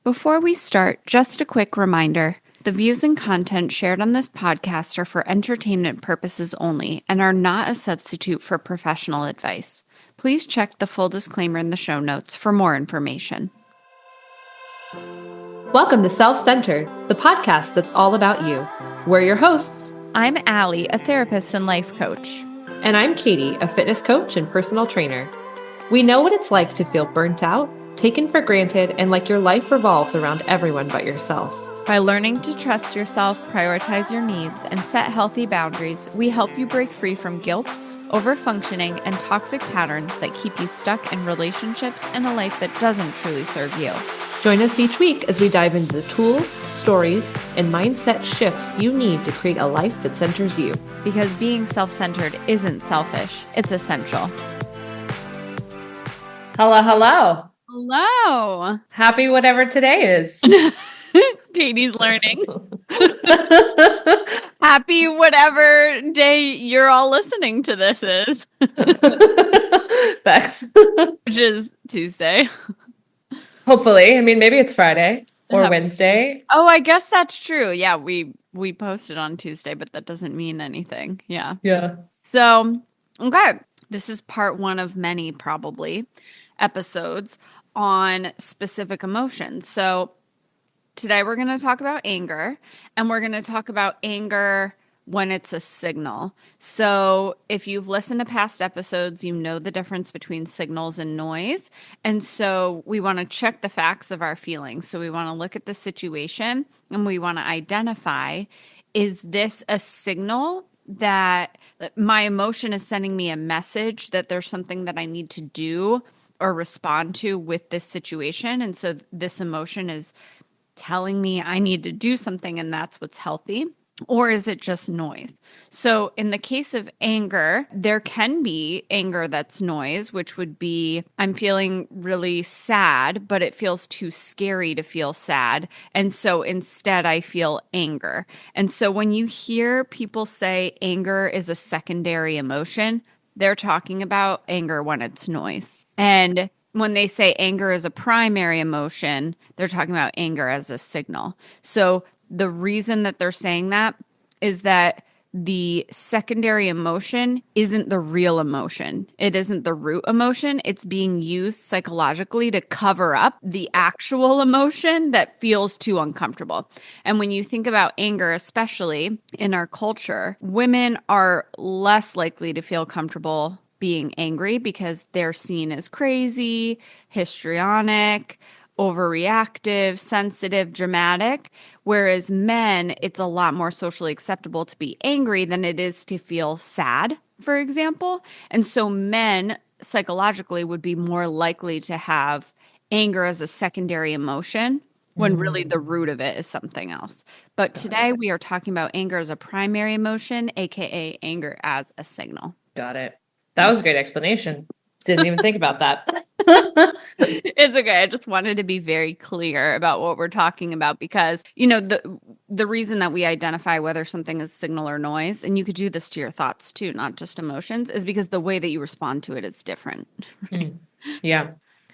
Before we start, just a quick reminder. The views and content shared on this podcast are for entertainment purposes only and are not a substitute for professional advice. Please check the full disclaimer in the show notes for more information. Welcome to Self-Centered, the podcast that's all about you. We're your hosts. I'm Allie, a therapist and life coach. And I'm Katie, a fitness coach and personal trainer. We know what it's like to feel burnt out, taken for granted, and like your life revolves around everyone but yourself. By learning to trust yourself, prioritize your needs, and set healthy boundaries, we help you break free from guilt, overfunctioning, and toxic patterns that keep you stuck in relationships and a life that doesn't truly serve you. Join us each week as we dive into the tools, stories, and mindset shifts you need to create a life that centers you. Because being self-centered isn't selfish, it's essential. Hello, hello. Hello. Happy whatever today is. Katie's learning. Happy whatever day you're all listening to this is. Facts. Which is Tuesday. Hopefully. I mean, maybe it's Friday or Wednesday. Oh, I guess that's true. Yeah, we posted on Tuesday, but that doesn't mean anything. Yeah. Yeah. So, okay. This is part one of many, probably, episodes on specific emotions. So today we're going to talk about anger, and we're going to talk about anger when it's a signal. So if you've listened to past episodes, you know the difference between signals and noise. And so we want to check the facts of our feelings. So we want to look at the situation and we want to identify, is this a signal that my emotion is sending me a message that there's something that I need to do or respond to with this situation? And so this emotion is telling me I need to do something and that's what's healthy? Or is it just noise? So in the case of anger, there can be anger that's noise, which would be I'm feeling really sad, but it feels too scary to feel sad. And so instead I feel anger. And so when you hear people say anger is a secondary emotion, they're talking about anger when it's noise. And when they say anger is a primary emotion, they're talking about anger as a signal. So the reason that they're saying that is that the secondary emotion isn't the real emotion. It isn't the root emotion. It's being used psychologically to cover up the actual emotion that feels too uncomfortable. And when you think about anger, especially in our culture, women are less likely to feel comfortable being angry because they're seen as crazy, histrionic, overreactive, sensitive, dramatic. Whereas men, it's a lot more socially acceptable to be angry than it is to feel sad, for example. And so men psychologically would be more likely to have anger as a secondary emotion when really the root of it is something else. But today we are talking about anger as a primary emotion, aka anger as a signal. Got it. That was a great explanation. Didn't even think about that. It's okay. I just wanted to be very clear about what we're talking about because, you know, the reason that we identify whether something is signal or noise, and you could do this to your thoughts too, not just emotions, is because the way that you respond to it is different. Right? Yeah.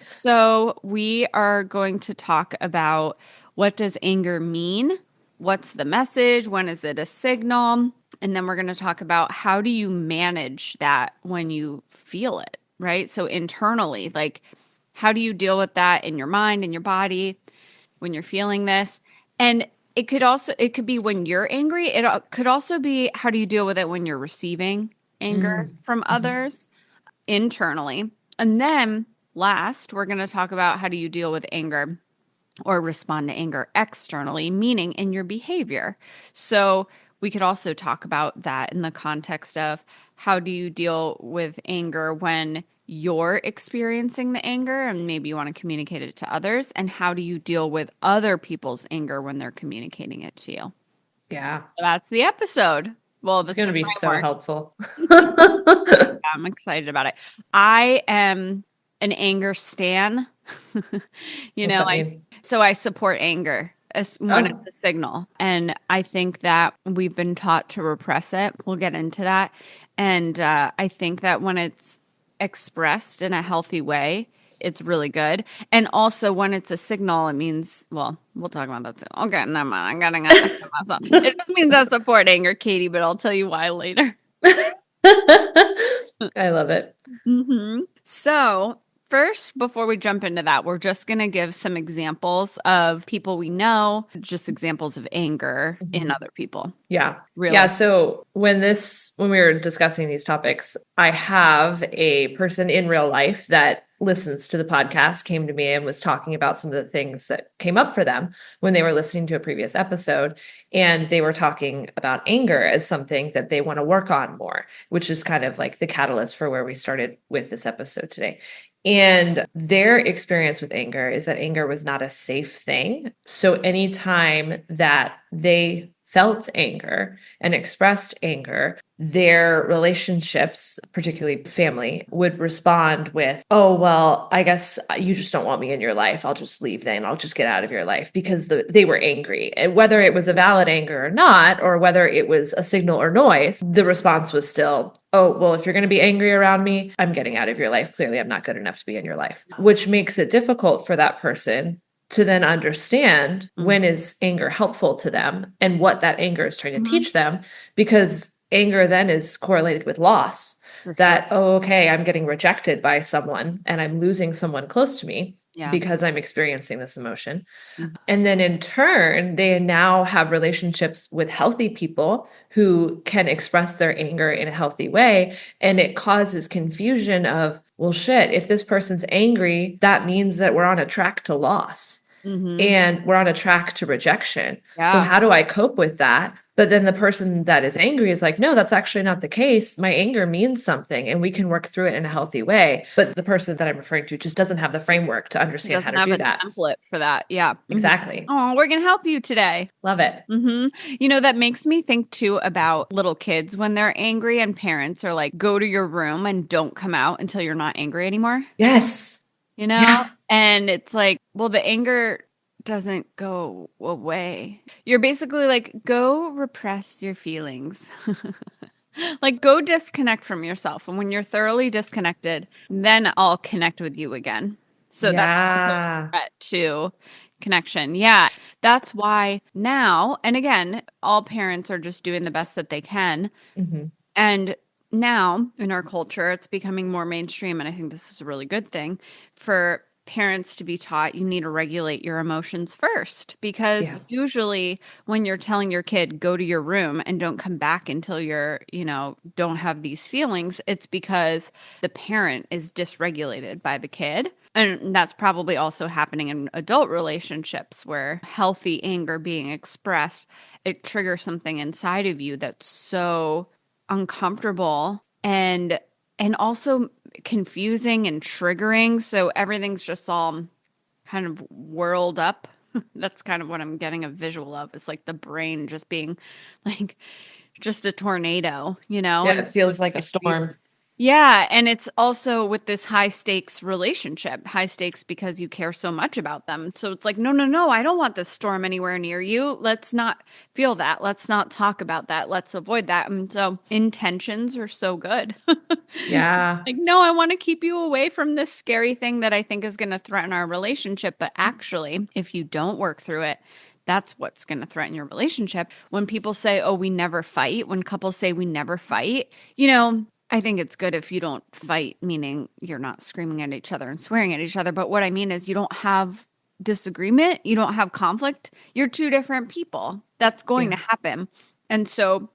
So we are going to talk about what does anger mean? What's the message? When is it a signal? And then we're going to talk about how do you manage that when you feel it, right? So internally, like how do you deal with that in your mind, in your body, when you're feeling this? And it could be when you're angry. It could also be how do you deal with it when you're receiving anger from others internally. And then last, we're going to talk about how do you deal with anger or respond to anger externally, meaning in your behavior. So we could also talk about that in the context of how do you deal with anger when you're experiencing the anger and maybe you want to communicate it to others, and how do you deal with other people's anger when they're communicating it to you. Yeah. So that's the episode. Well, It's going to be so helpful. I'm excited about it. I am an anger stan. So I support anger when it's a signal. And I think that we've been taught to repress it. We'll get into that. And I think that when it's expressed in a healthy way, it's really good. And also when it's a signal, it means, well, we'll talk about that too. Okay, never mind. I'm getting ahead of myself. It just means I support anger, Katie, but I'll tell you why later. I love it. So, first, before we jump into that, we're just going to give some examples of people we know, just examples of anger in Mhm. other people. Yeah. Real Yeah. life. So when we were discussing these topics, I have a person in real life that listens to the podcast, came to me and was talking about some of the things that came up for them when they were listening to a previous episode. And they were talking about anger as something that they want to work on more, which is kind of like the catalyst for where we started with this episode today. And their experience with anger is that anger was not a safe thing. So anytime that they felt anger and expressed anger, their relationships, particularly family, would respond with, "Oh, well, I guess you just don't want me in your life. I'll just leave then. I'll just get out of your life," because they were angry. And whether it was a valid anger or not, or whether it was a signal or noise, the response was still, "Oh, well, if you're going to be angry around me, I'm getting out of your life. Clearly, I'm not good enough to be in your life," which makes it difficult for that person to then understand when is anger helpful to them and what that anger is trying to Mhm. teach them, because anger then is correlated with loss. For sure. That, oh, okay, I'm getting rejected by someone and I'm losing someone close to me Yeah. because I'm experiencing this emotion. Mhm. And then in turn, they now have relationships with healthy people who can express their anger in a healthy way. And it causes confusion of, well, shit, if this person's angry, that means that we're on a track to loss Mhm. and we're on a track to rejection. So Yeah. how do I cope with that? But then the person that is angry is like, no, that's actually not the case. My anger means something and we can work through it in a healthy way. But the person that I'm referring to just doesn't have the framework to It understand how doesn't to have do a that. template for that. Yeah. Exactly. Oh, we're going to help you today. Love it. That makes me think too about little kids when they're angry and parents are like, go to your room and don't come out until you're not angry anymore, Yes. you know? Yeah. And it's like, well, the anger doesn't go away. You're basically like, go repress your feelings. Like, go disconnect from yourself. And when you're thoroughly disconnected, then I'll connect with you again. So that's also a Yeah. threat to connection. Yeah. That's why now, and again, all parents are just doing the best that they can. Hmm. And now in our culture, it's becoming more mainstream. And I think this is a really good thing for parents to be taught you need to regulate your emotions first. Because Yeah. usually when you're telling your kid, go to your room and don't come back until don't have these feelings, it's because the parent is dysregulated by the kid. And that's probably also happening in adult relationships where healthy anger being expressed, it triggers something inside of you that's so uncomfortable and also confusing and triggering. So everything's just all kind of whirled up. That's kind of what I'm getting a visual of. It's like the brain just being like just a tornado, Yeah. and It feels like a storm. yeah, and it's also with this high stakes relationship, high stakes because you care so much about them. So it's like, no, no, no, I don't want this storm anywhere near you. Let's not feel that. Let's not talk about that. Let's avoid that. And so intentions are so good. Yeah. Like, no, I want to keep you away from this scary thing that I think is going to threaten our relationship. But actually, if you don't work through it, that's what's going to threaten your relationship. When people say, oh, we never fight, when couples say we never fight, I think it's good if you don't fight, meaning you're not screaming at each other and swearing at each other. But what I mean is you don't have disagreement, you don't have conflict. You're two different people. That's going Yeah. to happen. And so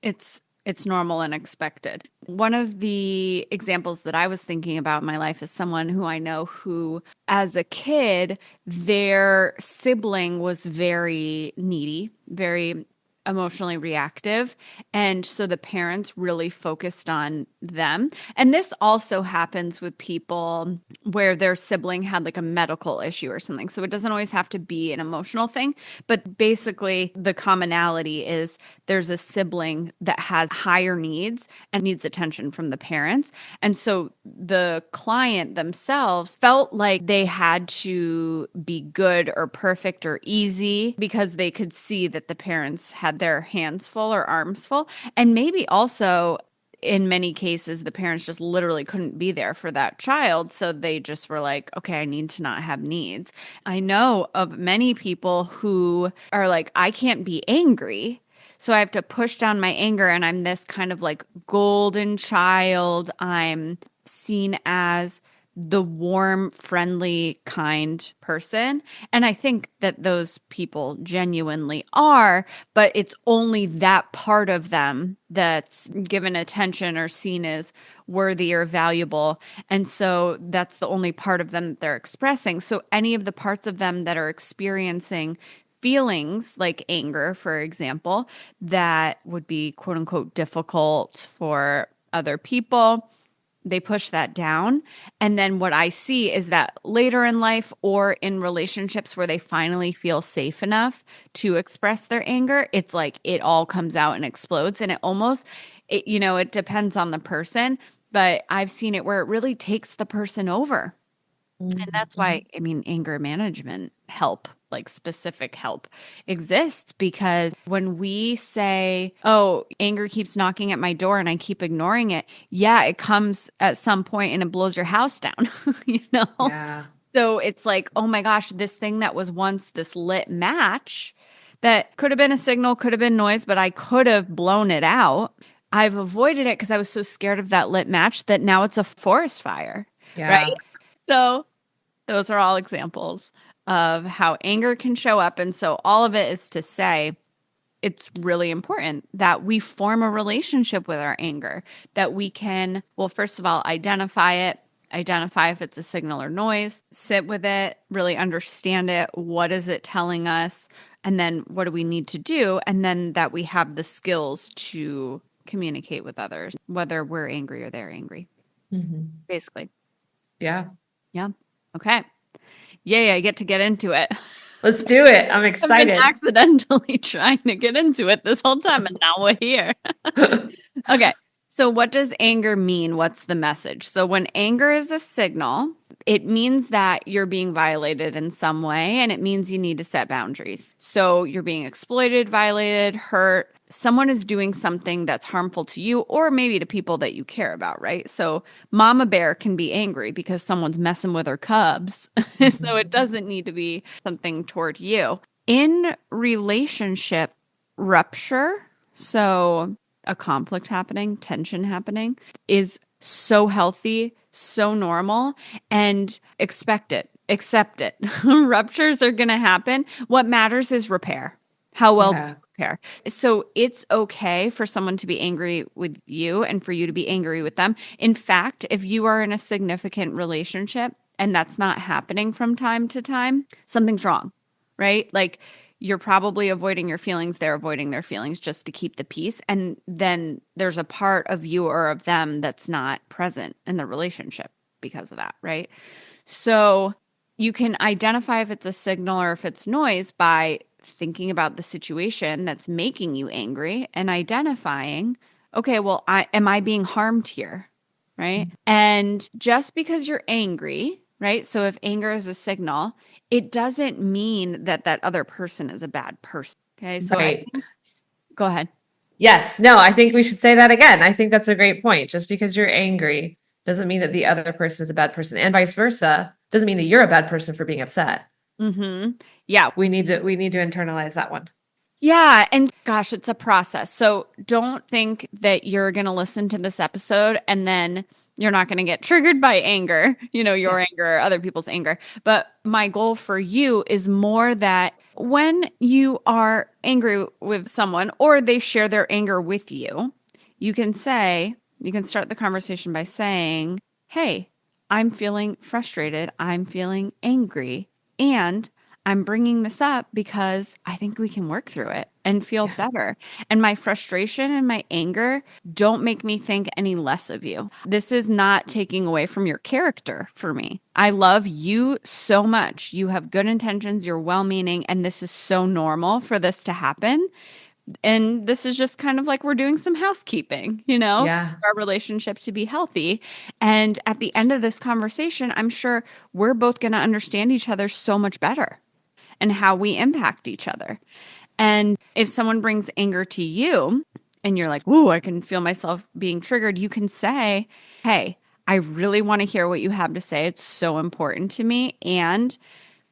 it's normal and expected. One of the examples that I was thinking about in my life is someone who I know who, as a kid, their sibling was very needy, very emotionally reactive. And so the parents really focused on them. And this also happens with people where their sibling had like a medical issue or something. So it doesn't always have to be an emotional thing. But basically, the commonality is there's a sibling that has higher needs and needs attention from the parents. And so the client themselves felt like they had to be good or perfect or easy because they could see that the parents had their hands full or arms full. And maybe also in many cases, the parents just literally couldn't be there for that child. So they just were like, okay, I need to not have needs. I know of many people who are like, I can't be angry. So I have to push down my anger, and I'm this kind of like golden child. I'm seen as the warm, friendly, kind person. And I think that those people genuinely are, but it's only that part of them that's given attention or seen as worthy or valuable. And so that's the only part of them that they're expressing. So any of the parts of them that are experiencing feelings like anger, for example, that would be quote unquote difficult for other people, they push that down. And then what I see is that later in life or in relationships where they finally feel safe enough to express their anger, it's like it all comes out and explodes. And it almost, it depends on the person, but I've seen it where it really takes the person over. And Mhm, that's why, mhm. I mean, anger management help, like specific help, exists because when we say, oh, anger keeps knocking at my door and I keep ignoring it, yeah, it comes at some point and it blows your house down, you know? Yeah. So it's like, oh my gosh, this thing that was once this lit match that could have been a signal, could have been noise, but I could have blown it out. I've avoided it because I was so scared of that lit match that now it's a forest fire, right? Yeah. So those are all examples of how anger can show up. And so all of it is to say it's really important that we form a relationship with our anger, that we can, well, first of all, identify it, identify if it's a signal or noise, sit with it, really understand it. What is it telling us? And then what do we need to do? And then that we have the skills to communicate with others, whether we're angry or they're angry, Mhm. basically. Yeah. Yeah. Okay. Yay, I get to get into it. Let's do it. I'm I've been excited. accidentally trying to get into it this whole time, and now we're here. Okay. So, what does anger mean? What's the message? So, when anger is a signal, it means that you're being violated in some way, and it means you need to set boundaries. So, you're being exploited, violated, hurt. Someone is doing something that's harmful to you or maybe to people that you care about, right? So, Mama Bear can be angry because someone's messing with her cubs. So, it Mhm. doesn't need to be something toward you. In relationship rupture, so a conflict happening, tension happening, is so healthy, so normal, and expect it, accept it. Ruptures are going to happen. What matters is repair. How well do you Yeah. repair? So it's okay for someone to be angry with you and for you to be angry with them. In fact, if you are in a significant relationship and that's not happening from time to time, something's wrong, right? Like you're probably avoiding your feelings, they're avoiding their feelings just to keep the peace. And then there's a part of you or of them that's not present in the relationship because of that, right? So you can identify if it's a signal or if it's noise by thinking about the situation that's making you angry and identifying, okay, well, am I being harmed here? Right. And just because you're angry, right? So if anger is a signal, it doesn't mean that that other person is a bad person. Okay. So I Right. think, go ahead. Yes. No, I think we should say that again. I think that's a great point. Just because you're angry doesn't mean that the other person is a bad person, and vice versa. Doesn't mean that you're a bad person for being upset. Yeah. We need to internalize that one. Yeah. And gosh, it's a process. So don't think that you're going to listen to this episode and then you're not going to get triggered by anger, your Yeah. anger, other people's anger. But my goal for you is more that when you are angry with someone or they share their anger with you, you can say, you can start the conversation by saying, hey, I'm feeling frustrated. I'm feeling angry. And I'm bringing this up because I think we can work through it and feel Yeah. better. And my frustration and my anger don't make me think any less of you. This is not taking away from your character for me. I love you so much. You have good intentions, you're well meaning, and this is so normal for this to happen. And this is just kind of like we're doing some housekeeping, for Yeah. our relationship to be healthy. And at the end of this conversation, I'm sure we're both going to understand each other so much better and how we impact each other. And if someone brings anger to you, and you're like, ooh, I can feel myself being triggered, you can say, hey, I really want to hear what you have to say. It's so important to me. And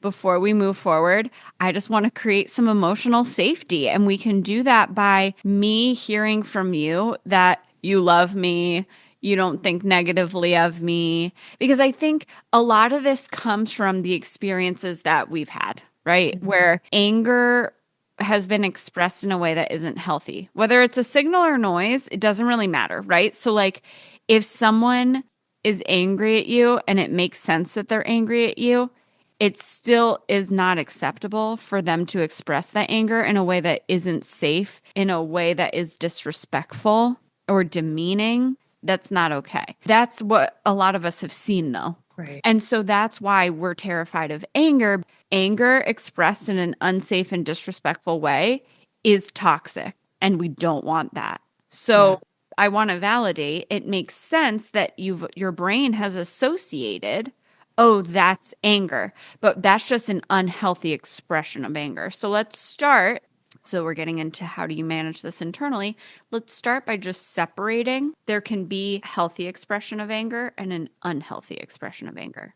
before we move forward, I just want to create some emotional safety. And we can do that by me hearing from you that you love me, you don't think negatively of me. Because I think a lot of this comes from the experiences that we've had, right? Mhm. Where anger has been expressed in a way that isn't healthy. Whether it's a signal or noise, it doesn't really matter, right? So, like, if someone is angry at you and it makes sense that they're angry at you, it still is not acceptable for them to express that anger in a way that isn't safe, in a way that is disrespectful or demeaning. That's not okay. That's what a lot of us have seen, though. Right. And so that's why we're terrified of anger. Anger expressed in an unsafe and disrespectful way is toxic, and we don't want that. Yeah. So I want to validate it makes sense that your brain has associated, oh, that's anger, but that's just an unhealthy expression of anger. So let's start. So we're getting into how do you manage this internally. Let's start by just separating. There can be healthy expression of anger and an unhealthy expression of anger.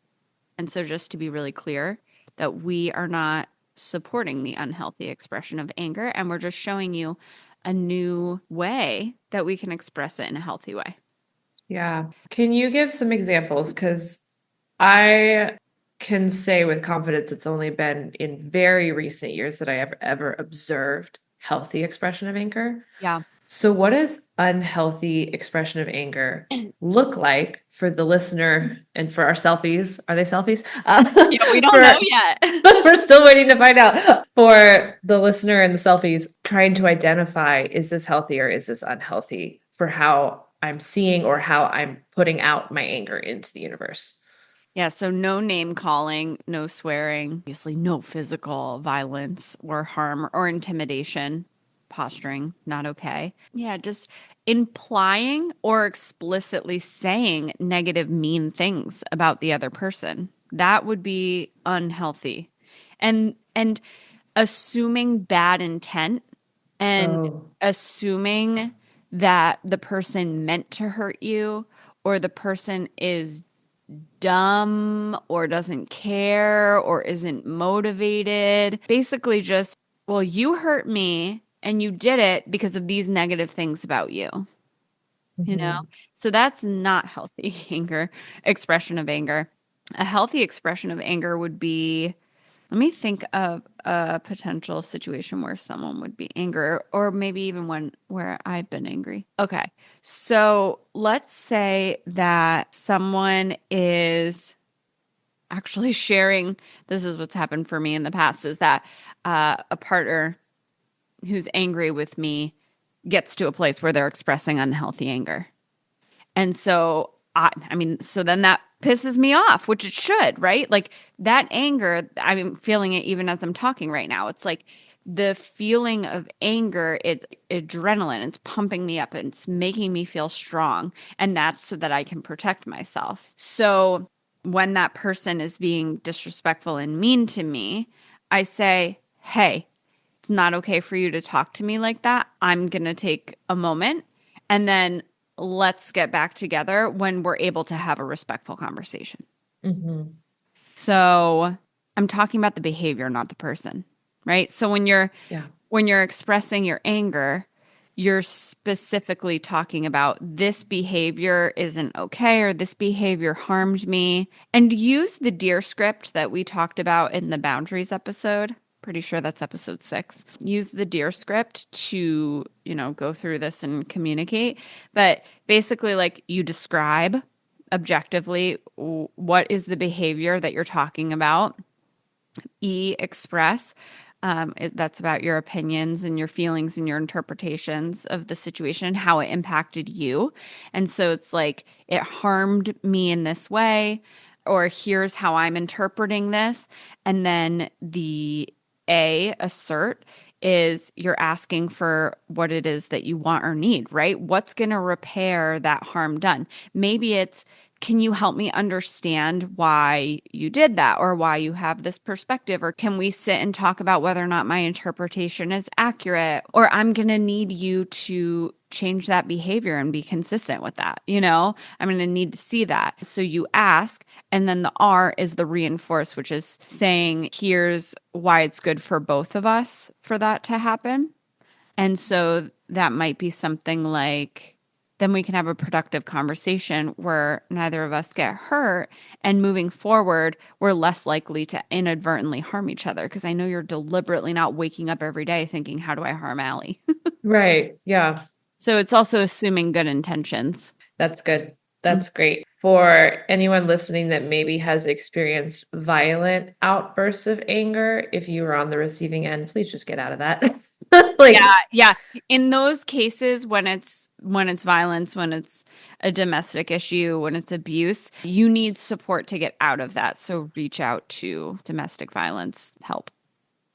And so just to be really clear that we are not supporting the unhealthy expression of anger, and we're just showing you a new way that we can express it in a healthy way. Yeah. Can you give some examples? Because I can say with confidence it's only been in very recent years that I have ever observed healthy expression of anger. Yeah. So, what does unhealthy expression of anger look like for the listener and for our selfies? Are they selfies? Yeah, we don't know For yet. we're still waiting to find out. For the listener and the selfies, trying to identify, is this healthy or is this unhealthy for how I'm seeing or how I'm putting out my anger into the universe? Yeah, so no name calling, no swearing, obviously no physical violence or harm or intimidation, posturing, not okay. Yeah, just implying or explicitly saying negative, mean things about the other person. That would be unhealthy. And assuming bad intent and Oh. assuming that the person meant to hurt you or the person is dumb or doesn't care or isn't motivated. Basically, just, well, you hurt me and you did it because of these negative things about you, you know? Mhm. So that's not healthy anger, expression of anger. A healthy expression of anger would be, let me think of a potential situation where someone would be angry, or maybe even one where I've been angry. Okay. So let's say that someone is actually sharing, this is what's happened for me in the past, is that a partner who's angry with me gets to a place where they're expressing unhealthy anger. And so I mean, so then that pisses me off, which it should, right? Like that anger, I'm feeling it even as I'm talking right now. It's like the feeling of anger, it's adrenaline, it's pumping me up and it's making me feel strong. And that's so that I can protect myself. So when that person is being disrespectful and mean to me, I say, hey, it's not okay for you to talk to me like that. I'm going to take a moment and then let's get back together when we're able to have a respectful conversation. Mhm. So I'm talking about the behavior, not the person, right? So Yeah. when you're expressing your anger, you're specifically talking about this behavior isn't okay or this behavior harmed me. And use the dear script that we talked about in the boundaries episode. Pretty sure that's episode 6. Use the dear script to, go through this and communicate. But basically, like you describe objectively what is the behavior that you're talking about. Express. That's about your opinions and your feelings and your interpretations of the situation, how it impacted you. And so it's like, it harmed me in this way, or here's how I'm interpreting this. And then the assert is you're asking for what it is that you want or need, right? What's going to repair that harm done? Maybe it's, can you help me understand why you did that or why you have this perspective? Or can we sit and talk about whether or not my interpretation is accurate? Or I'm going to need you to change that behavior and be consistent with that. I'm going to need to see that. So you ask, and then the R is the reinforce, which is saying, here's why it's good for both of us for that to happen. And so that might be something like, then we can have a productive conversation where neither of us get hurt. And moving forward, we're less likely to inadvertently harm each other. Because I know you're deliberately not waking up every day thinking, how do I harm Allie? Right. Yeah. So it's also assuming good intentions. That's good. That's great. For anyone listening that maybe has experienced violent outbursts of anger, if you were on the receiving end, please just get out of that. Yeah, Like, yeah. In those cases when it's violence, when it's a domestic issue, when it's abuse, you need support to get out of that. So reach out to domestic violence help.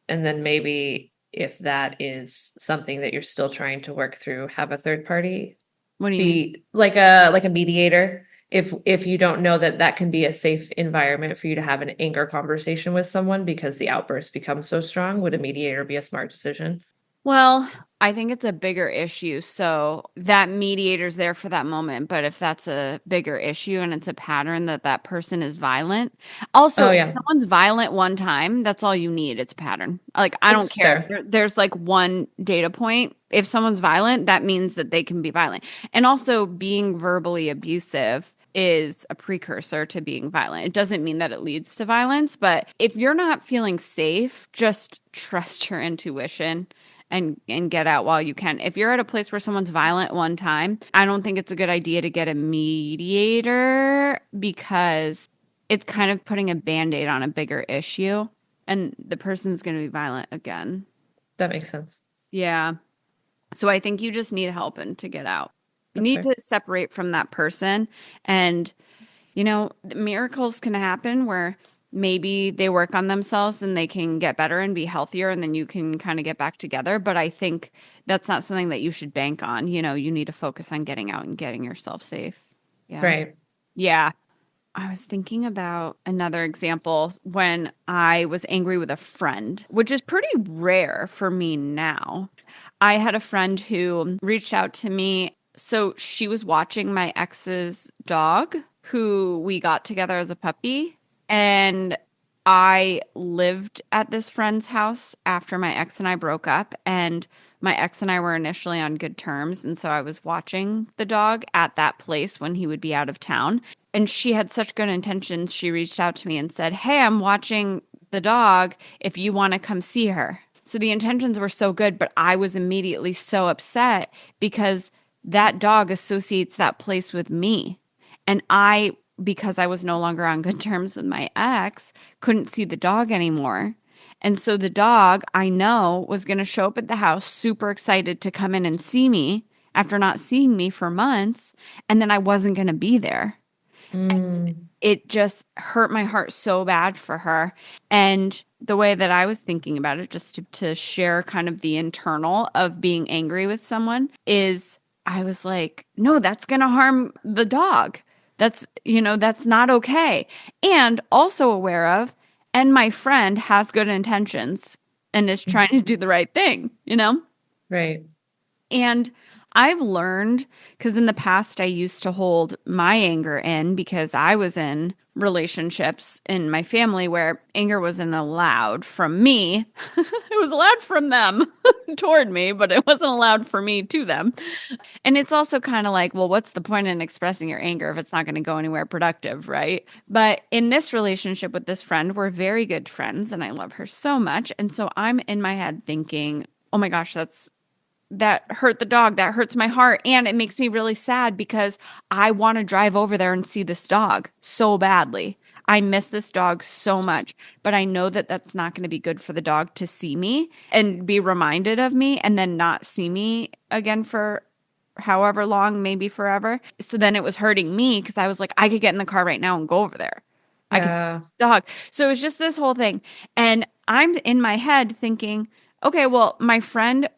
and then maybe if that is something that you're still trying to work through, have a third party What do you mean? be like a mediator. If you don't know that that can be a safe environment for you to have an anger conversation with someone because the outburst becomes so strong, would a mediator be a smart decision? Well, I think it's a bigger issue. So that mediator's there for that moment. But if that's a bigger issue and it's a pattern that that person is violent, also, Oh if yeah, someone's violent one time, that's all you need. It's a pattern. Like, I don't that's care. fair. There's like one data point. If someone's violent, that means that they can be violent. And also, being verbally abusive is a precursor to being violent. It doesn't mean that it leads to violence, but if you're not feeling safe, just trust your intuition and get out while you can. If you're at a place where someone's violent one time, I don't think it's a good idea to get a mediator because it's kind of putting a band-aid on a bigger issue and the person's going to be violent again. That makes sense. Yeah. So I think you just need help and to get out. You That's need fair. to separate from that person and miracles can happen where maybe they work on themselves and they can get better and be healthier and then you can kind of get back together. But I think that's not something that you should bank on. You need to focus on getting out and getting yourself safe. Yeah. Right. Yeah. I was thinking about another example when I was angry with a friend, which is pretty rare for me now. I had a friend who reached out to me. So she was watching my ex's dog, who we got together as a puppy. And I lived at this friend's house after my ex and I broke up. And my ex and I were initially on good terms. And so I was watching the dog at that place when he would be out of town. And she had such good intentions. She reached out to me and said, "Hey, I'm watching the dog if you want to come see her." So the intentions were so good, but I was immediately so upset because that dog associates that place with me. And because I was no longer on good terms with my ex, couldn't see the dog anymore. And so the dog, I know, was going to show up at the house super excited to come in and see me after not seeing me for months. And then I wasn't going to be there. Mm, It just hurt my heart so bad for her. And the way that I was thinking about it, just to share kind of the internal of being angry with someone, is I was like, no, that's going to harm the dog. That's not okay. And also aware of, and my friend has good intentions and is trying to do the right thing. right. And I've learned because in the past I used to hold my anger in because I was in relationships in my family where anger wasn't allowed from me. It was allowed from them toward me, but it wasn't allowed for me to them. And it's also kind of like, well, what's the point in expressing your anger if it's not going to go anywhere productive, right? But in this relationship with this friend, we're very good friends and I love her so much. And so I'm in my head thinking, oh my gosh, that hurt the dog. That hurts my heart. And it makes me really sad because I want to drive over there and see this dog so badly. I miss this dog so much, but I know that that's not going to be good for the dog to see me and be reminded of me and then not see me again for however long, maybe forever. So then it was hurting me because I was like, I could get in the car right now and go over there. I could see Yeah. the dog. So it was just this whole thing. And I'm in my head thinking, okay, well, my friend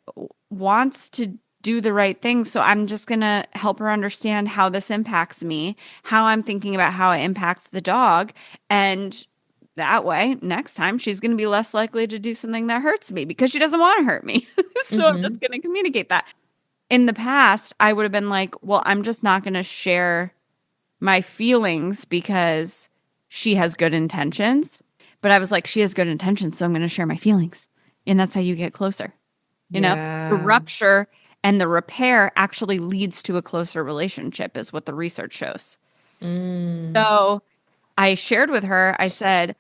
wants to do the right thing. So I'm just going to help her understand how this impacts me, how I'm thinking about how it impacts the dog. And that way, next time, she's going to be less likely to do something that hurts me because she doesn't want to hurt me. So I'm just Hmm. going to communicate that. in the past, I would have been like, well, I'm just not going to share my feelings because she has good intentions. But I was like, she has good intentions, so I'm going to share my feelings. And that's how you get closer. You know, the Yeah. rupture and the repair actually leads to a closer relationship, is what the research shows. Mm. So I shared with her, I said,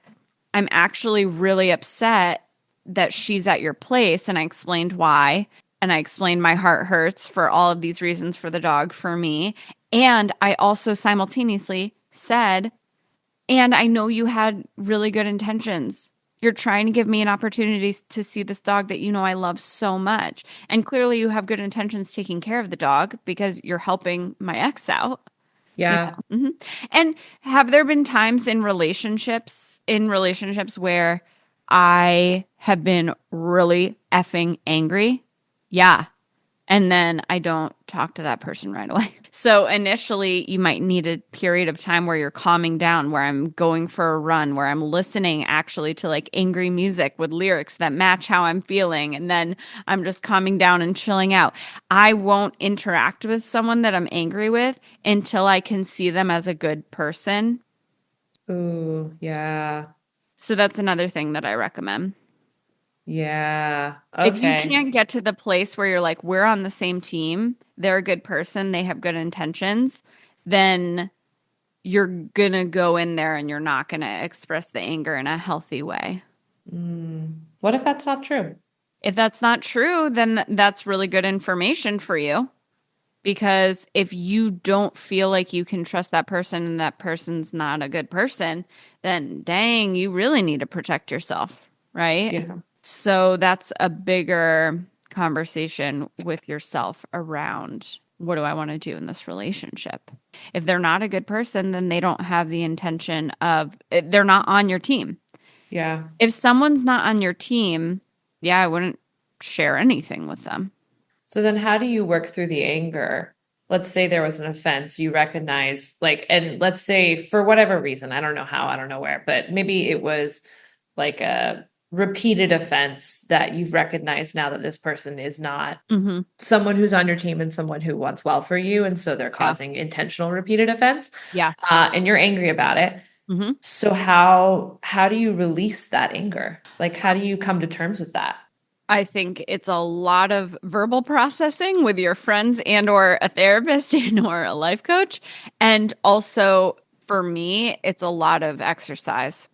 I'm actually really upset that she's at your place. And I explained why. And I explained my heart hurts for all of these reasons for the dog, for me. And I also simultaneously said, and I know you had really good intentions. You're trying to give me an opportunity to see this dog that you know I love so much. And clearly you have good intentions taking care of the dog because you're helping my ex out. You Yeah. know? And have there been times in relationships where I have been really effing angry? Yeah. And then I don't talk to that person right away. So initially, you might need a period of time where you're calming down, where I'm going for a run, where I'm listening actually to like angry music with lyrics that match how I'm feeling. And then I'm just calming down and chilling out. I won't interact with someone that I'm angry with until I can see them as a good person. Ooh, yeah. So that's another thing that I recommend. Yeah. If you Okay. can't get to the place where you're like, we're on the same team, they're a good person, they have good intentions, then you're gonna go in there and you're not gonna express the anger in a healthy way. What if that's not true? If that's not true, then that's really good information for you. Because if you don't feel like you can trust that person and that person's not a good person, then dang, you really need to protect yourself, right? Yeah. So that's a bigger conversation with yourself around what do I want to do in this relationship? If they're not a good person, then they don't have the intention of, they're not on your team. Yeah. If someone's not on your team, yeah, I wouldn't share anything with them. So then how do you work through the anger? Let's say there was an offense you recognize, like, and let's say for whatever reason, I don't know how, I don't know where, but maybe it was like a repeated offense that you've recognized now that this person is not Hmm. someone who's on your team and someone who wants well for you. And so they're Yeah. causing intentional repeated offense, Yeah. and you're angry about it. Hmm. So how do you release that anger? Like, how do you come to terms with that? I think it's a lot of verbal processing with your friends and or a therapist and or a life coach. And also for me, it's a lot of exercise.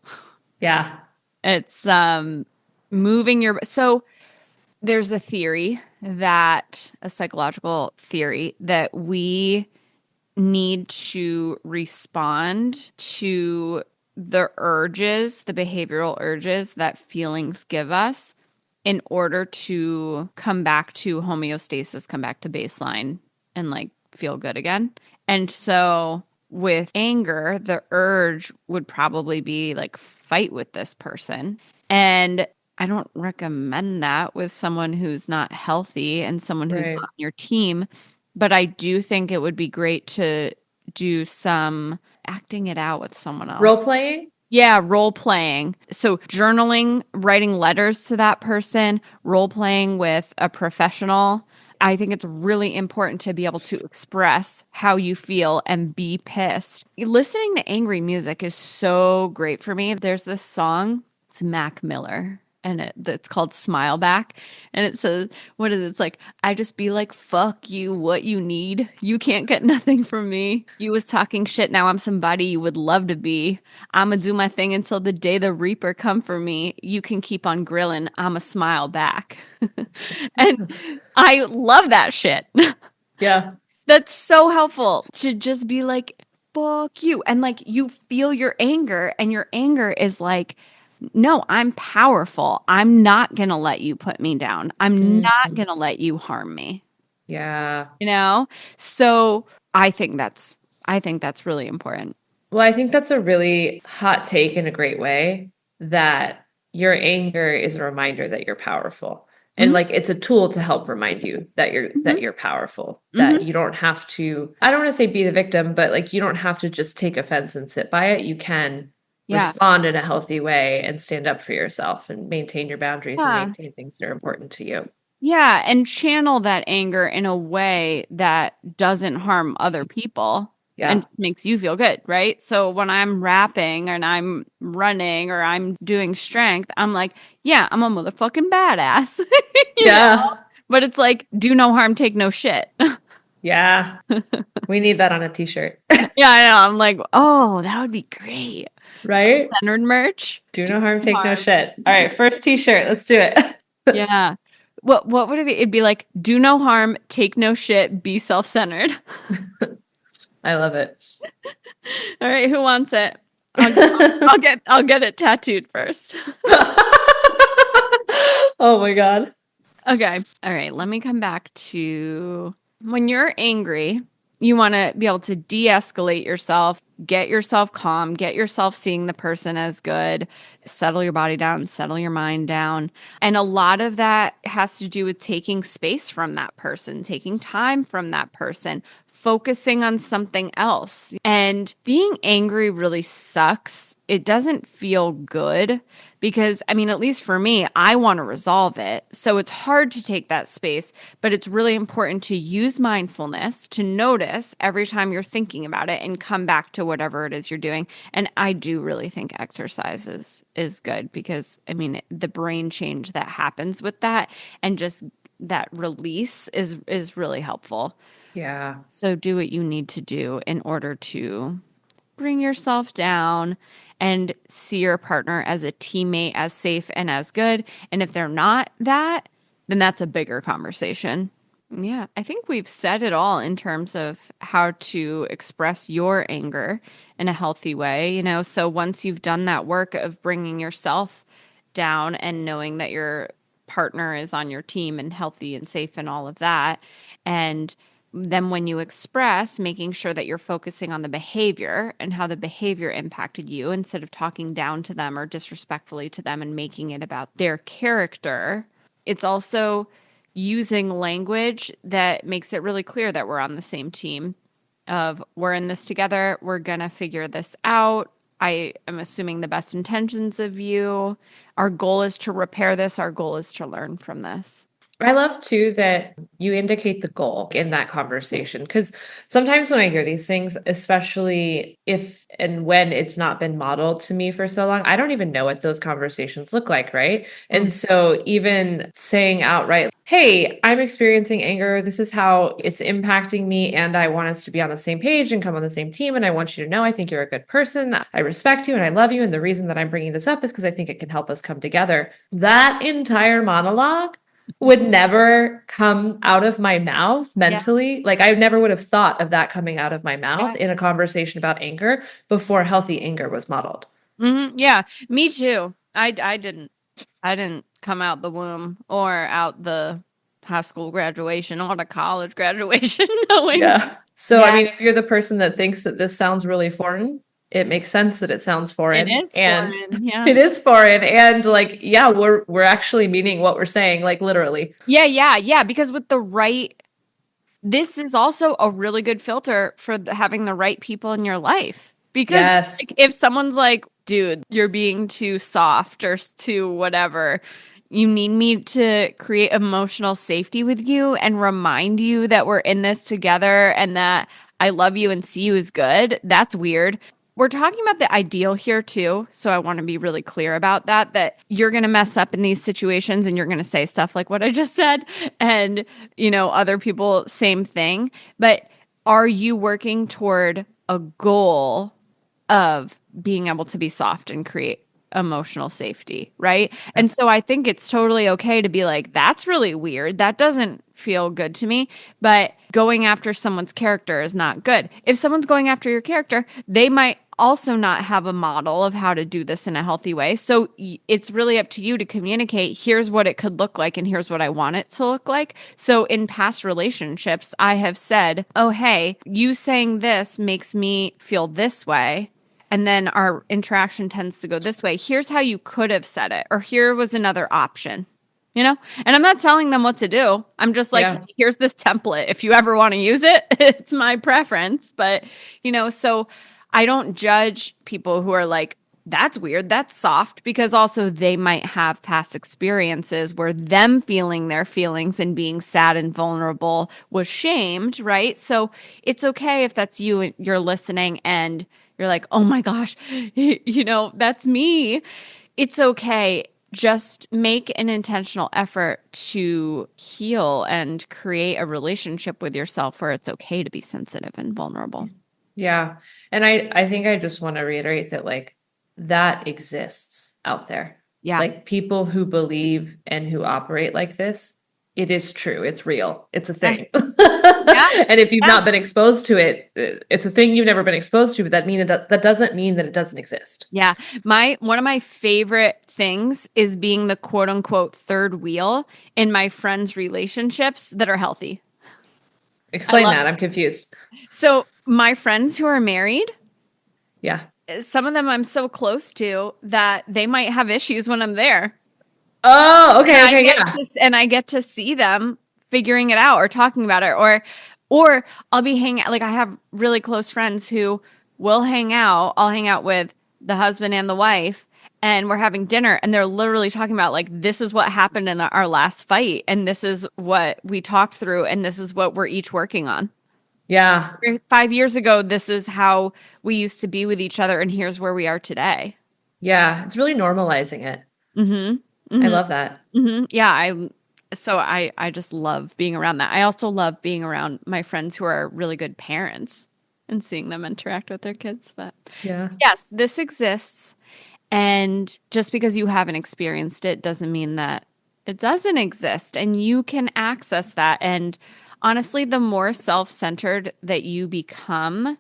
Yeah. It's moving your so there's a psychological theory that we need to respond to the behavioral urges that feelings give us in order to come back to homeostasis, come back to baseline and like feel good again. And so with anger, the urge would probably be like fight with this person. And I don't recommend that with someone who's not healthy and someone who's not Right. on your team. But I do think it would be great to do some acting it out with someone else. Role playing? Yeah, role playing. So, journaling, writing letters to that person, role playing with a professional. I think it's really important to be able to express how you feel and be pissed. Listening to angry music is so great for me. There's this song, it's Mac Miller, and it's called Smile Back. And it says, what is it? It's like, I just be like, fuck you, what you need. You can't get nothing from me. You was talking shit. Now I'm somebody you would love to be. I'ma do my thing until the day the Reaper come for me. You can keep on grilling. I'ma smile back. And I love that shit. Yeah. That's so helpful to just be like, fuck you. And like you feel your anger, and your anger is like, no, I'm powerful. I'm not going to let you put me down. I'm not Mhm. going to let you harm me, Yeah. you know? So I think that's really important. Well, I think that's a really hot take in a great way that your anger is a reminder that you're powerful. And Hmm. like it's a tool to help remind you that Hmm. you're powerful, that Hmm. you don't have to, I don't want to say be the victim, but like you don't have to just take offense and sit by it. You can Yeah. respond in a healthy way and stand up for yourself and maintain your boundaries and Yeah. maintain things that are important to you. Yeah, and channel that anger in a way that doesn't harm other people and Yeah. makes you feel good, right? So when I'm rapping and I'm running or I'm doing strength, I'm like, yeah, I'm a motherfucking badass, you know? Yeah. But it's like, do no harm, take no shit. Yeah. We need that on a t-shirt. Yeah, I know. I'm like, oh, that would be great. Right? Self-centered merch. Do Do no harm, no take no harm. shit. All right, first t-shirt. Let's do it. Yeah. What would it be? It'd be like, do no harm, take no shit, be self-centered. I love it. All right, who wants it? I'll get it tattooed first. Oh my God. Okay. All right, let me come back to when you're angry, you want to be able to de-escalate yourself, get yourself calm, get yourself seeing the person as good, settle your body down, settle your mind down. And a lot of that has to do with taking space from that person, taking time from that person, focusing on something else. And being angry really sucks. It doesn't feel good because, I mean, at least for me, I want to resolve it. So it's hard to take that space, but it's really important to use mindfulness to notice every time you're thinking about it and come back to whatever it is you're doing. And I do really think exercise is good because, I mean, the brain change that happens with that and just that release is really helpful. Yeah. So do what you need to do in order to bring yourself down and see your partner as a teammate, as safe and as good. And if they're not that, then that's a bigger conversation. Yeah, I think we've said it all in terms of how to express your anger in a healthy way, you know. So once you've done that work of bringing yourself down and knowing that your partner is on your team and healthy and safe and all of that, and then when you express, making sure that you're focusing on the behavior and how the behavior impacted you instead of talking down to them or disrespectfully to them and making it about their character. It's also using language that makes it really clear that we're on the same team of we're in this together, we're going to figure this out. I am assuming the best intentions of you. Our goal is to repair this, our goal is to learn from this. I love too that you indicate the goal in that conversation because sometimes when I hear these things, especially if and when it's not been modeled to me for so long, I don't even know what those conversations look like, right? And Mm. so even saying outright, hey, I'm experiencing anger. This is how it's impacting me. And I want us to be on the same page and come on the same team. And I want you to know I think you're a good person. I respect you and I love you. And the reason that I'm bringing this up is because I think it can help us come together. That entire monologue would never come out of my mouth Yeah. mentally. Like I never would have thought of that coming out of my mouth Yeah. in a conversation about anger before healthy anger was modeled. Yeah, me too. I didn't come out the womb or out the high school graduation or the college graduation knowing Yeah. So, I that mean, if you're the person that thinks that this sounds really foreign, it makes sense that it sounds it foreign is and foreign. Yeah. it is foreign and like yeah, we're actually meaning what we're saying like literally. Yeah, yeah, yeah, because with the right this is also a really good filter for having the right people in your life. Because Yes. like, if someone's like, dude, you're being too soft or too whatever, you need me to create emotional safety with you and remind you that we're in this together and that I love you and see you as good. That's weird. We're talking about the ideal here too. So I want to be really clear about that, that you're going to mess up in these situations and you're going to say stuff like what I just said. And, other people, same thing. But are you working toward a goal of being able to be soft and create emotional safety, right? And so I think it's totally okay to be like, that's really weird. That doesn't feel good to me. But going after someone's character is not good. If someone's going after your character, they might also not have a model of how to do this in a healthy way. So it's really up to you to communicate here's what it could look like and here's what I want it to look like. So in past relationships, I have said, oh, hey, you saying this makes me feel this way and then our interaction tends to go this way. Here's how you could have said it, or here was another option, And I'm not telling them what to do. I'm just like, hey, Yeah. here's this template. If you ever want to use it, it's my preference. But, so I don't judge people who are like that's weird. That's soft because also they might have past experiences where them feeling their feelings and being sad and vulnerable was shamed, right? So it's okay if that's you and you're listening and you're like, oh my gosh, that's me. It's okay. Just make an intentional effort to heal and create a relationship with yourself where it's okay to be sensitive and vulnerable. Yeah. And I think I just want to reiterate that like that exists out there. Yeah. Like people who believe and who operate like this, it is true. It's real. It's a Yeah. thing. Yeah. And if you've Yeah. not been exposed to it, it's a thing you've never been exposed to, but that doesn't mean that it doesn't exist. Yeah. My one of my favorite things is being the quote unquote third wheel in my friends' relationships that are healthy. I Explain love that. I'm confused. so my friends who are married, Yeah. some of them I'm so close to that they might have issues when I'm there. Oh, And okay, okay, yeah. I get to see them figuring it out or talking about it or I'll be hanging like I have really close friends who will hang out. I'll hang out with the husband and the wife and we're having dinner and they're literally talking about like this is what happened in our last fight and this is what we talked through and this is what we're each working on. Yeah. 5 years ago, this is how we used to be with each other and here's where we are today. Yeah. It's really normalizing it. Mhm. I Mhm. love that. Yeah, I just love being around that. I also love being around my friends who are really good parents and seeing them interact with their kids. But Yeah. yes, this exists. And just because you haven't experienced it doesn't mean that it doesn't exist. And you can access that. And honestly, the more self-centered that you become,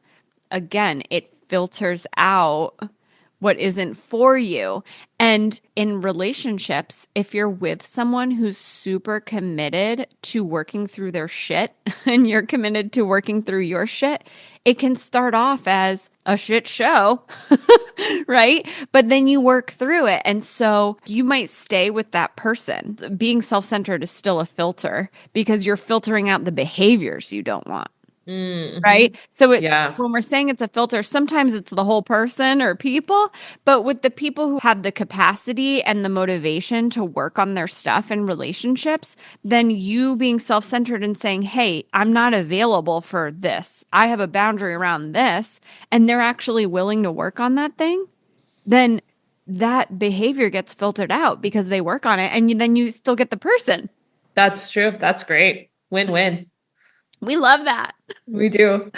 again, it filters out what isn't for you. And in relationships, if you're with someone who's super committed to working through their shit and you're committed to working through your shit, it can start off as a shit show, right? But then you work through it. And so you might stay with that person. Being self centered is still a filter because you're filtering out the behaviors you don't want. Mm-hmm. Right. So it's Yeah. when we're saying it's a filter, sometimes it's the whole person or people, but with the people who have the capacity and the motivation to work on their stuff and relationships, then you being self centered and saying, hey, I'm not available for this. I have a boundary around this. And they're actually willing to work on that thing, then that behavior gets filtered out because they work on it. And then you still get the person. That's true. That's great. Win-win. We love that. We do.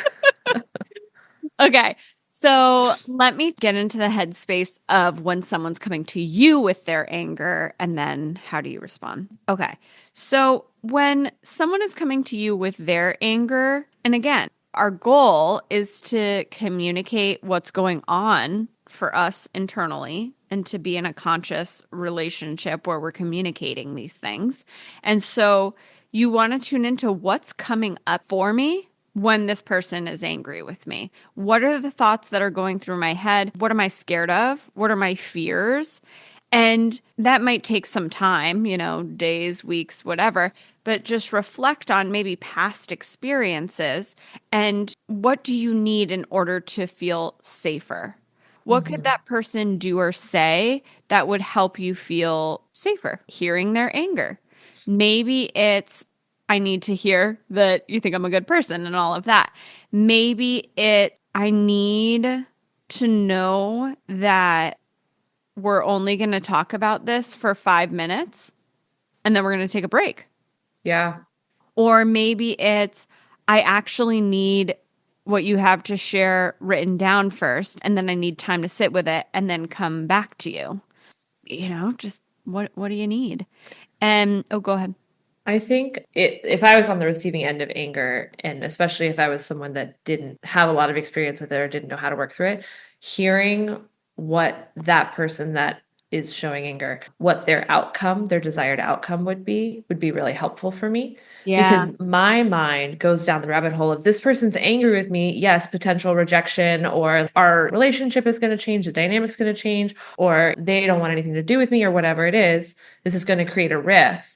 Okay. So let me get into the headspace of when someone's coming to you with their anger and then how do you respond? Okay. So when someone is coming to you with their anger, and again, our goal is to communicate what's going on for us internally and to be in a conscious relationship where we're communicating these things. And so you want to tune into what's coming up for me when this person is angry with me. What are the thoughts that are going through my head? What am I scared of? What are my fears? And that might take some time, days, weeks, whatever, but just reflect on maybe past experiences and what do you need in order to feel safer? What could Mhm. that person do or say that would help you feel safer? Hearing their anger. Maybe it's, I need to hear that you think I'm a good person and all of that. Maybe I need to know that we're only going to talk about this for 5 minutes and then we're going to take a break. Yeah. Or maybe it's, I actually need what you have to share written down first, and then I need time to sit with it and then come back to you. Just what do you need? And oh, go ahead. I think if I was on the receiving end of anger, and especially if I was someone that didn't have a lot of experience with it or didn't know how to work through it, hearing what that person that is showing anger, what their outcome, their desired outcome would be really helpful for me. Yeah. Because my mind goes down the rabbit hole of this person's angry with me, yes, potential rejection, or our relationship is going to change, the dynamic's going to change, or they don't want anything to do with me, or whatever it is. This is going to create a rift,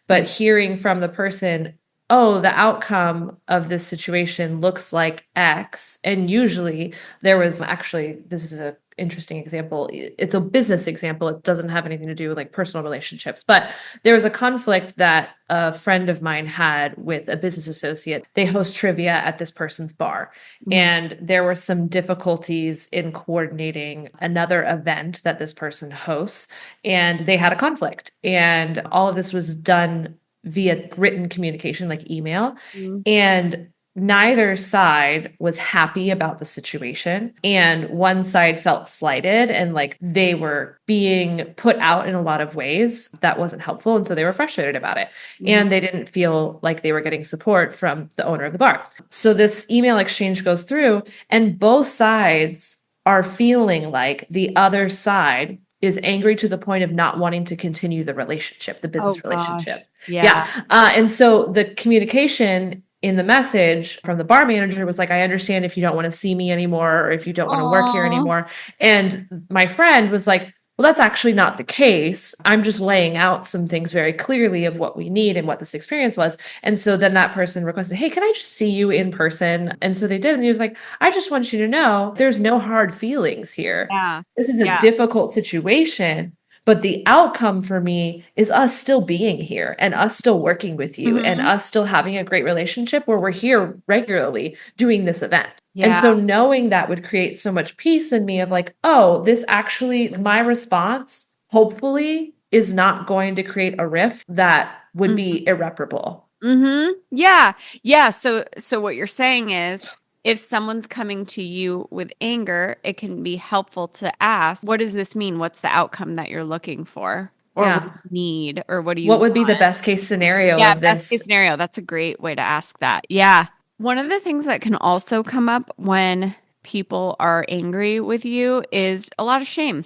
but hearing from the person, oh, the outcome of this situation looks like X. And usually there was actually, this is a interesting example. It's a business example. It doesn't have anything to do with like personal relationships, but there was a conflict that a friend of mine had with a business associate. They host trivia at this person's bar, Mhm. and there were some difficulties in coordinating another event that this person hosts, and they had a conflict. And all of this was done via written communication, like email. Mhm. And neither side was happy about the situation, and one side felt slighted and like they were being put out in a lot of ways that wasn't helpful, and so they were frustrated about it, Mhm. and they didn't feel like they were getting support from the owner of the bar. So this email exchange goes through, and both sides are feeling like the other side is angry to the point of not wanting to continue the relationship, the Oh business gosh. relationship. Yeah. Yeah. And so the communication in the message from the bar manager was like, I understand if you don't want to see me anymore or if you don't want to work here Oh. anymore. And my friend was like, well, that's actually not the case. I'm just laying out some things very clearly of what we need and what this experience was. And so then that person requested, hey, can I just see you in person? And so they did. And he was like, I just want you to know there's no hard feelings here. Yeah. This is a Yeah. difficult situation. But the outcome for me is us still being here and us still working with you and Hmm. us still having a great relationship where we're here regularly doing this event. And Yeah. so knowing that would create so much peace in me of like, oh, this actually, my response, hopefully, is not going to create a rift that would be irreparable. Mm-hmm. Yeah. Yeah. So what you're saying is if someone's coming to you with anger, it can be helpful to ask, what does this mean? What's the outcome that you're looking for? Or what do Yeah. you need? Or what do you What would be the want? best case scenario Yeah, of best case this? scenario. That's a great way to ask that. Yeah. One of the things that can also come up when people are angry with you is a lot of shame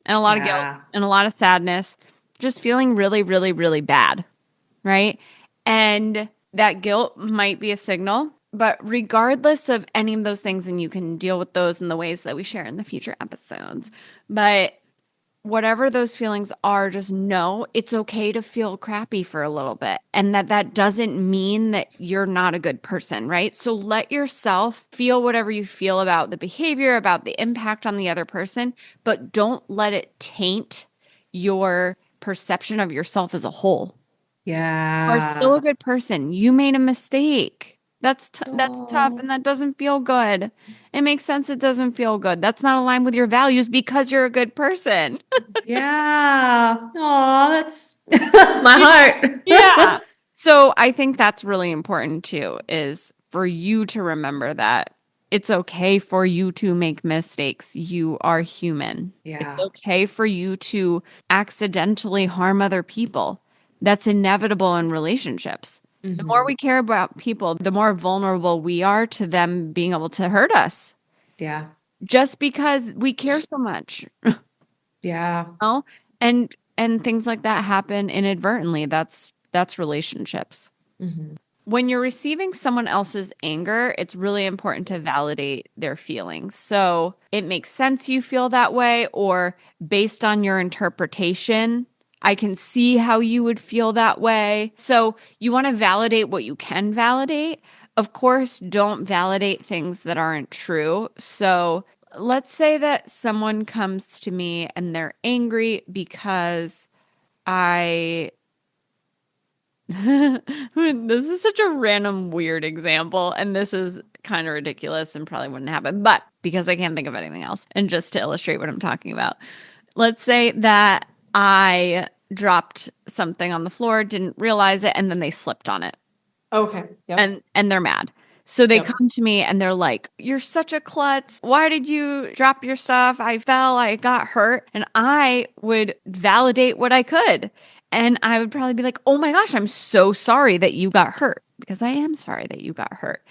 and a lot of guilt Yeah. and a lot of sadness, just feeling really, really, really bad, right? And that guilt might be a signal, but regardless of any of those things, and you can deal with those in the ways that we share in the future episodes, but whatever those feelings are, just know it's okay to feel crappy for a little bit and that doesn't mean that you're not a good person, right? So let yourself feel whatever you feel about the behavior, about the impact on the other person, but don't let it taint your perception of yourself as a whole. You are still Yeah. a good person. You made a mistake. That's tough Oh. and that doesn't feel good. It makes sense it doesn't feel good. That's not aligned with your values because you're a good person. Yeah. Oh, that's my You know? Yeah. heart. So I think that's really important too, is for you to remember that it's okay for you to make mistakes. You are human. It's Yeah. okay for you to accidentally harm other people. That's inevitable in relationships. The more Hmm. we care about people, the more vulnerable we are to them being able to hurt us Yeah. just because we care so much. Yeah. Know? And things like that happen inadvertently. That's relationships. Hmm. When you're receiving someone else's anger, it's really important to validate their feelings. So it makes sense you feel that way, or based on your interpretation, I can see how you would feel that way. So you want to validate what you can validate. Of course, don't validate things that aren't true. So let's say that someone comes to me and they're angry because I this is such a random, weird example, and this is kind of ridiculous and probably wouldn't happen, but because I can't think of anything else, and just to illustrate what I'm talking about, let's say that I dropped something on the floor, didn't realize it, and then they slipped on it Okay. Yep. and they're mad. So they Yep. come to me and they're like, "You're such a klutz. Why did you drop your stuff? I fell, I got hurt." And I would validate what I could. And I would probably be like, "Oh my gosh, I'm so sorry that you got hurt." Because I am sorry that you got hurt.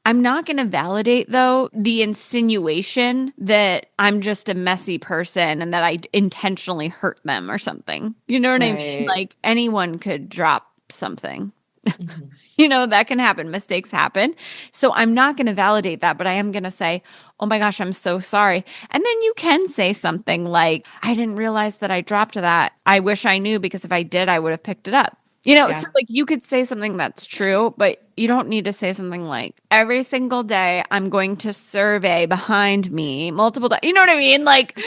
I'm not going to validate, though, the insinuation that I'm just a messy person and that I intentionally hurt them or something. You know what I mean? Right. Like anyone could drop something. Hmm. That can happen. Mistakes happen. So I'm not going to validate that, but I am going to say, "Oh my gosh, I'm so sorry." And then you can say something like, "I didn't realize that I dropped that. I wish I knew because if I did, I would have picked it up." So Yeah. like you could say something that's true, but you don't need to say something like every single day I'm going to survey behind me multiple times. You know what I mean? Like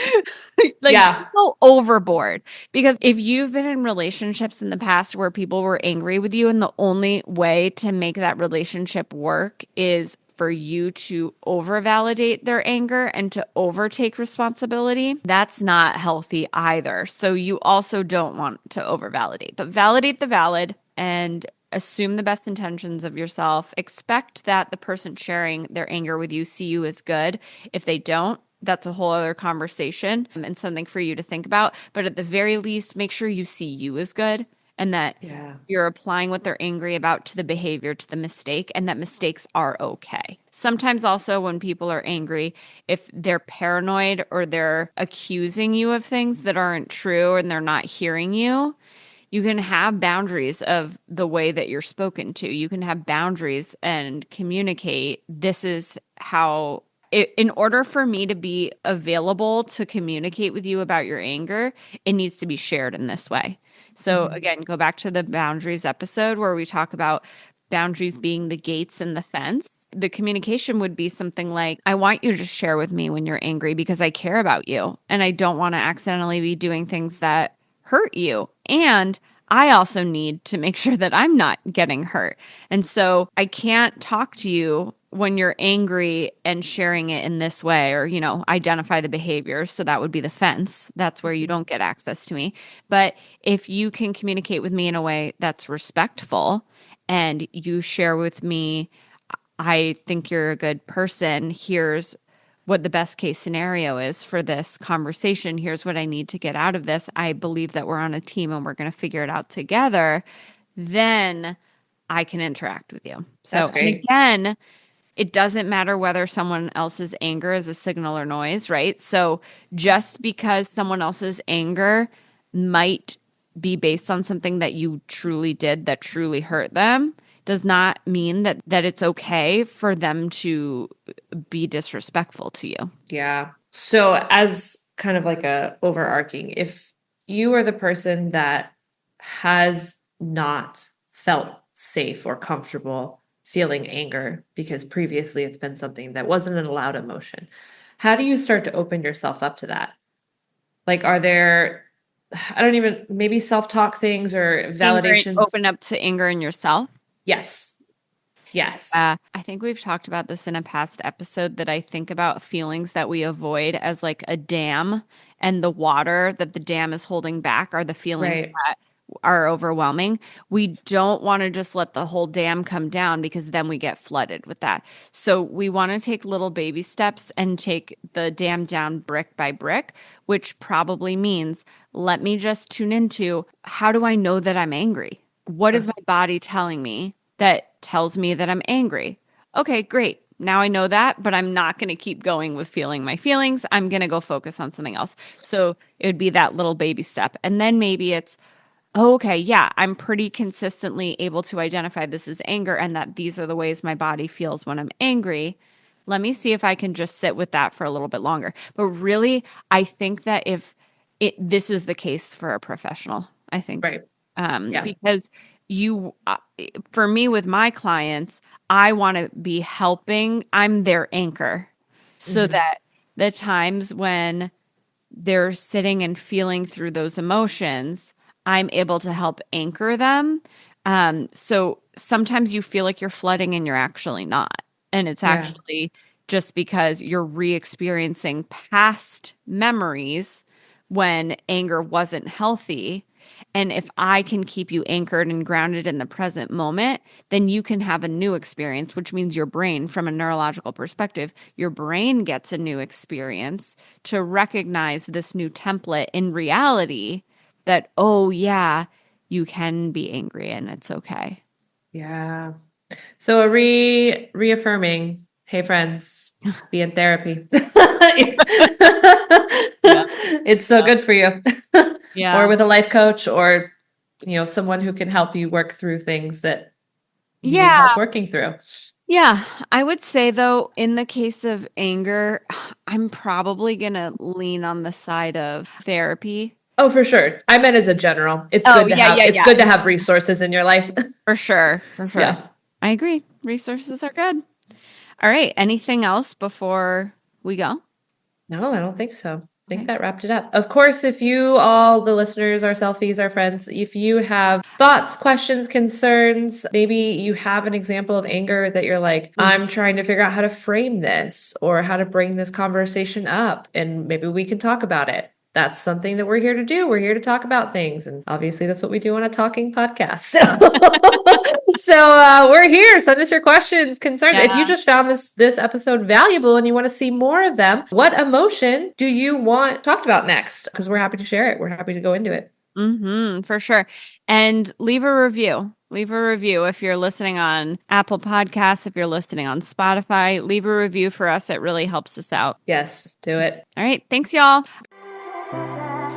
like Yeah. don't go overboard because if you've been in relationships in the past where people were angry with you and the only way to make that relationship work is for you to over validate their anger and to overtake responsibility, that's not healthy either. So you also don't want to over validate, but validate the valid and assume the best intentions of yourself. Expect that the person sharing their anger with you see you as good. If they don't, that's a whole other conversation and something for you to think about. But at the very least, make sure you see you as good and that Yeah. you're applying what they're angry about to the behavior, to the mistake, and that mistakes are okay. Sometimes, also, when people are angry, if they're paranoid or they're accusing you of things that aren't true and they're not hearing you, you can have boundaries of the way that you're spoken to. You can have boundaries and communicate. This is how, in order for me to be available to communicate with you about your anger, it needs to be shared in this way. So, Mhm. again, go back to the boundaries episode where we talk about boundaries being the gates and the fence. The communication would be something like, I want you to share with me when you're angry because I care about you and I don't want to accidentally be doing things that hurt you. And I also need to make sure that I'm not getting hurt. And so I can't talk to you when you're angry and sharing it in this way or, identify the behaviors. So that would be the fence. That's where you Mhm. don't get access to me. But if you can communicate with me in a way that's respectful and you share with me, I think you're a good person. Here's what the best case scenario is for this conversation. Here's what I need to get out of this. I believe that we're on a team and we're going to figure it out together. Then I can interact with you. So, That's and great. again, it doesn't matter whether someone else's anger is a signal or noise, right? So just because someone else's anger might be based on something that you truly did that truly hurt them does not mean that it's okay for them to be disrespectful to you. Yeah. So as kind of like a overarching, if you are the person that has not felt safe or comfortable feeling anger because previously it's been something that wasn't an allowed emotion, how do you start to open yourself up to that? Like, are there, I don't even, maybe self-talk things or Anger, validation? open up to anger in yourself. Yes. Yes. I think we've talked about this in a past episode that I think about feelings that we avoid as like a dam, and the water that the dam is holding back are the feelings Right. that are overwhelming. We don't want to just let the whole dam come down because then we get flooded with that. So we want to take little baby steps and take the dam down brick by brick, which probably means let me just tune into, how do I know that I'm angry? What is Uh, my body telling me that tells me that I'm angry? Okay, great. Now I know that, but I'm not going to keep going with feeling my feelings. I'm going to go focus on something else. So it would be that little baby step. And then maybe it's, oh, okay, yeah, I'm pretty consistently able to identify this as anger and that these are the ways my body feels when I'm angry. Let me see if I can just sit with that for a little bit longer. But really, I think that if this is the case for a professional, I think, right. Yeah. because you, for me with my clients, I want to be helping. I'm their anchor so Hmm. that the times when they're sitting and feeling through those emotions, I'm able to help anchor them. So sometimes you feel like you're flooding and you're actually not. And it's Yeah. actually just because you're re experiencing past memories when anger wasn't healthy. And if I can keep you anchored and grounded in the present moment, then you can have a new experience, which means your brain, from a neurological perspective, your brain gets a new experience to recognize this new template in reality that, oh, yeah, you can be angry and it's okay. Yeah. So a reaffirming, hey friends, be in therapy. Yeah. It's so Yeah. good for you. Or Yeah. with a life coach or someone who can help you work through things that you need Yeah. help working through. Yeah. I would say, though, in the case of anger, I'm probably going to lean on the side of therapy. Oh, for sure. I meant as a general. Oh, yeah, yeah, It's yeah. good to have resources in your life. For sure. For sure. Yeah. I agree. Resources are good. All right. Anything else before we go? No, I don't think so. I think Okay. that wrapped it up. Of course, if you all, the listeners, our selfies, our friends, if you have thoughts, questions, concerns, maybe you have an example of anger that you're like, I'm trying to figure out how to frame this or how to bring this conversation up, and maybe we can talk about it. That's something that we're here to do. We're here to talk about things. And obviously, that's what we do on a talking podcast. So we're here. Send us your questions, concerns. If you Yeah. just found this episode valuable and you want to see more of them, what emotion do you want talked about next? Because we're happy to share it. We're happy to go into it. For sure. And leave a review. Leave a review if you're listening on Apple Podcasts, if you're listening on Spotify, leave a review for us. It really helps us out. Yes, do it. All right. Thanks, y'all.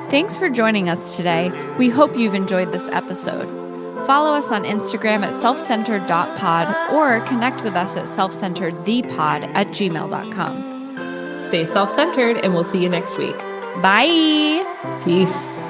Thanks for joining us today. We hope you've enjoyed this episode. Follow us on Instagram at selfcentered.pod or connect with us at selfcenteredthepod@gmail.com. Stay self centered, and we'll see you next week. Bye. Peace.